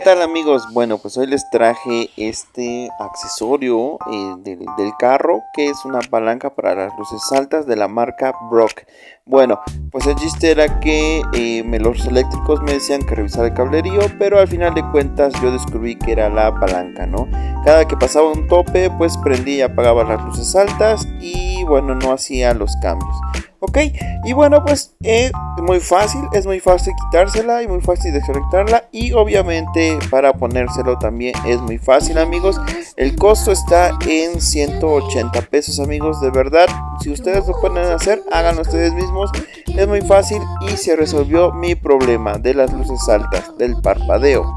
¿Qué tal amigos? Bueno, pues hoy les traje este accesorio del carro, que es una palanca para las luces altas de la marca Brock. Bueno, pues el chiste era que los eléctricos me decían que revisara el cablerío, pero al final de cuentas yo descubrí que era la palanca, ¿no? Cada que pasaba un tope, pues prendía y apagaba las luces altas y bueno, no hacía los cambios. Ok, y bueno, pues es muy fácil quitársela y muy fácil desconectarla, y obviamente para ponérselo también es muy fácil amigos. El costo está en 180 pesos amigos, de verdad, si ustedes lo pueden hacer, háganlo ustedes mismos, es muy fácil y se resolvió mi problema de las luces altas, del parpadeo.